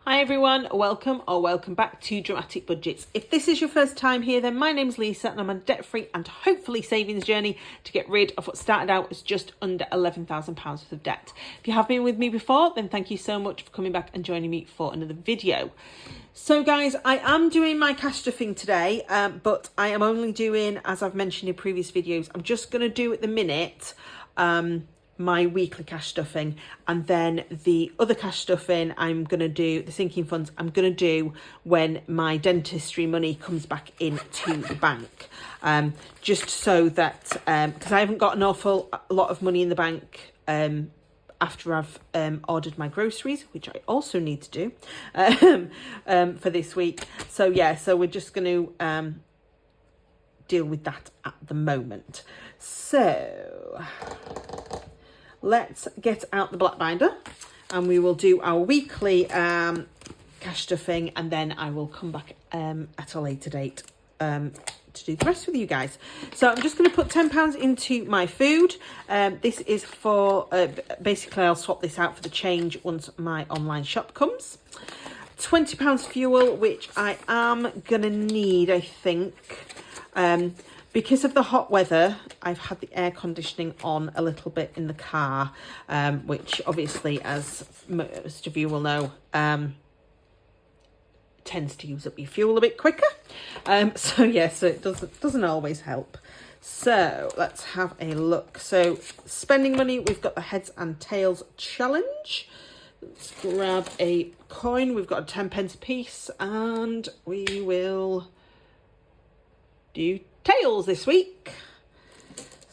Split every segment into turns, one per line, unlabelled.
Hi everyone, welcome back to Dramatic Budgets. If this is your first time here, then my name's Lisa and I'm on a debt-free and hopefully savings journey to get rid of what started out as just under £11,000 worth of debt. If you have been with me before, then thank you so much for coming back and joining me for another video. So guys, I am doing my cash stuffing today, but I am only doing, as I've mentioned in previous videos, I'm just going to do at the minute my weekly cash stuffing, and then the other cash stuffing I'm going to do, the sinking funds, I'm going to do when my dentistry money comes back into the bank. Just so that, because I haven't got an awful lot of money in the bank after I've ordered my groceries, which I also need to do for this week. So yeah, so we're just going to deal with that at the moment. So let's get out the black binder and we will do our weekly cash stuffing, and then I will come back at a later date to do the rest with you guys. So I'm just going to put £10 into my food. This is for, basically I'll swap this out for the change once my online shop comes. £20 fuel, which I am going to need, I think. Because of the hot weather, I've had the air conditioning on a little bit in the car, which obviously, as most of you will know, tends to use up your fuel a bit quicker. So yeah, so it doesn't always help. So let's have a look. So spending money, we've got the heads and tails challenge. Let's grab a coin. We've got a 10p a piece, and we will do tails this week.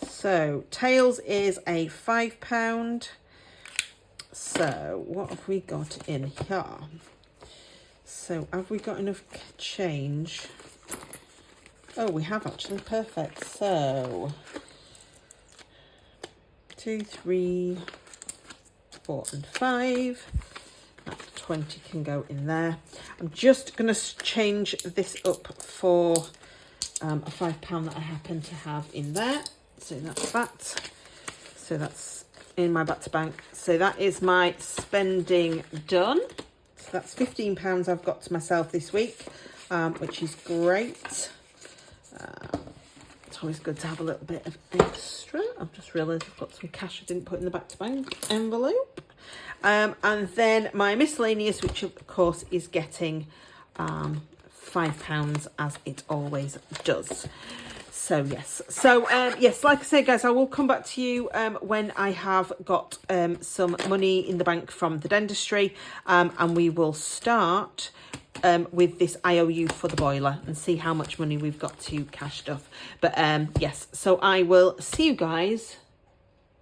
So tails is a £5. So what have we got in here? So have we got enough change? Oh, we have actually. Perfect. So 2, 3, 4 and 5. That 20 can go in there. I'm just going to change this up for a £5 that I happen to have in there. So that's that. So that's in my back to bank. So that is my spending done. So that's £15 I've got to myself this week, which is great. It's always good to have a little bit of extra. I've just realised I've got some cash I didn't put in the back to bank envelope. And then my miscellaneous, which of course is getting £5 as it always does. So yes, yes, like I say guys, I will come back to you when I have got some money in the bank from the dentistry, and we will start with this IOU for the boiler and see how much money we've got to cash stuff. But yes, so I will see you guys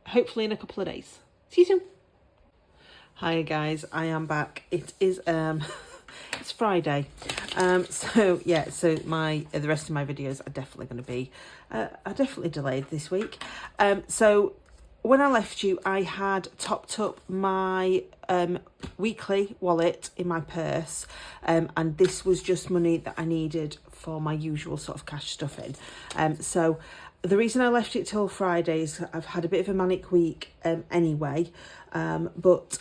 hopefully in a couple of days. See you soon. Hi guys, I am back. It is it's Friday, so yeah, so the rest of my videos are definitely going to be are definitely delayed this week. So when I left you, I had topped up my weekly wallet in my purse, and this was just money that I needed for my usual sort of cash stuffing. So the reason I left it till Friday is I've had a bit of a manic week anyway, but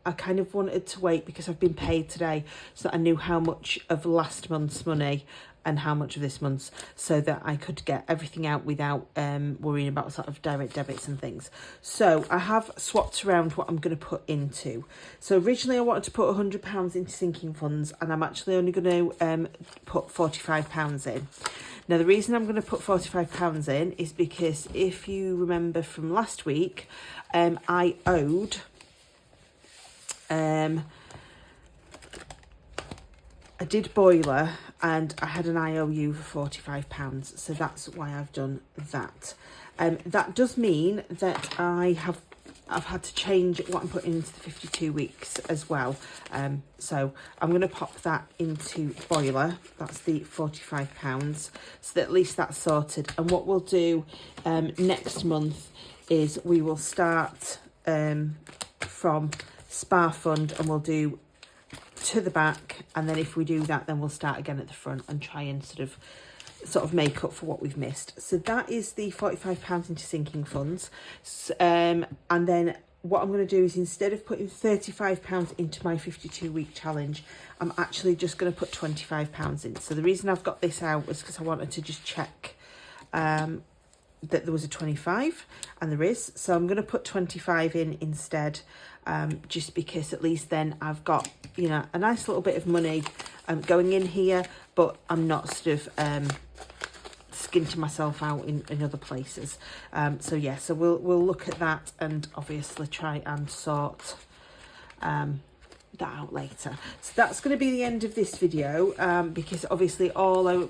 I kind of wanted to wait because I've been paid today, so that I knew how much of last month's money and how much of this month's, so that I could get everything out without worrying about sort of direct debits and things. So I have swapped around what I'm going to put into. So originally I wanted to put £100 into sinking funds, and I'm actually only going to put £45 in. Now the reason I'm going to put £45 in is because if you remember from last week, I owed I did boiler and I had an IOU for £45, so that's why I've done that. That does mean that I've had to change what I'm putting into the 52 weeks as well. So I'm going to pop that into boiler. That's the £45, so that at least that's sorted. And what we'll do next month is we will start from Spar Fund, and we'll do to the back, and then if we do that, then we'll start again at the front and try and sort of make up for what we've missed. So that is the £45 into sinking funds, and then what I'm going to do is, instead of putting £35 into my 52-week challenge, I'm actually just going to put £25 in. So the reason I've got this out was because I wanted to just check that there was a 25, and there is. So I'm going to put 25 in instead, just because at least then I've got, you know, a nice little bit of money going in here, but I'm not sort of skinting myself out in other places. So yeah, so we'll look at that and obviously try and sort that out later. So that's going to be the end of this video, because obviously all I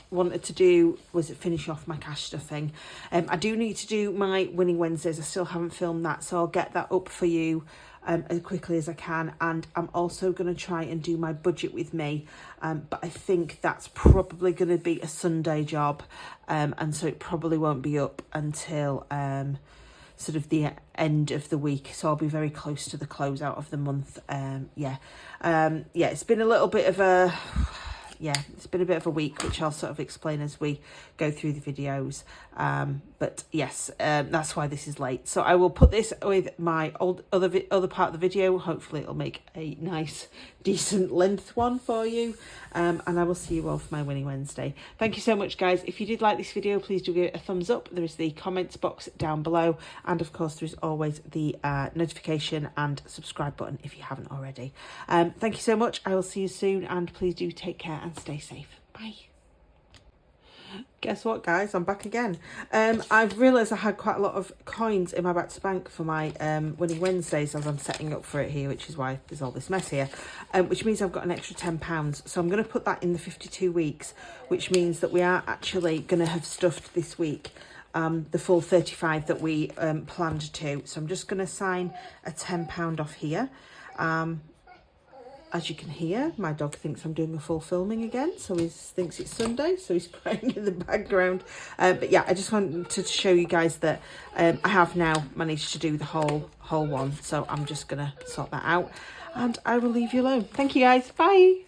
wanted to do was finish off my cash stuffing. I do need to do my Winning Wednesdays. I still haven't filmed that, so I'll get that up for you as quickly as I can. And I'm also going to try and do my budget with me, but I think that's probably going to be a Sunday job, and so it probably won't be up until sort of the end of the week, so I'll be very close to the close out of the month. Yeah, it's been a little bit of a it's been a bit of a week, which I'll sort of explain as we go through the videos. But yes, that's why this is late. So I will put this with my other part of the video. Hopefully it'll make a nice, decent length one for you. And I will see you all for my Winning Wednesday. Thank you so much, guys. If you did like this video, please do give it a thumbs up. There is the comments box down below. And of course, there is always the notification and subscribe button if you haven't already. Thank you so much. I will see you soon. And please do take care and stay safe. Bye. Guess what, guys? I'm back again. I've realised I had quite a lot of coins in my back to bank for my Winning Wednesdays as I'm setting up for it here, which is why there's all this mess here, which means I've got an extra £10. So I'm going to put that in the 52 weeks, which means that we are actually going to have stuffed this week the full 35 that we planned to. So I'm just going to sign a £10 off here. As you can hear, my dog thinks I'm doing a full filming again, so he thinks it's Sunday, so he's crying in the background. But yeah, I just wanted to show you guys that I have now managed to do the whole one, so I'm just going to sort that out, and I will leave you alone. Thank you, guys. Bye.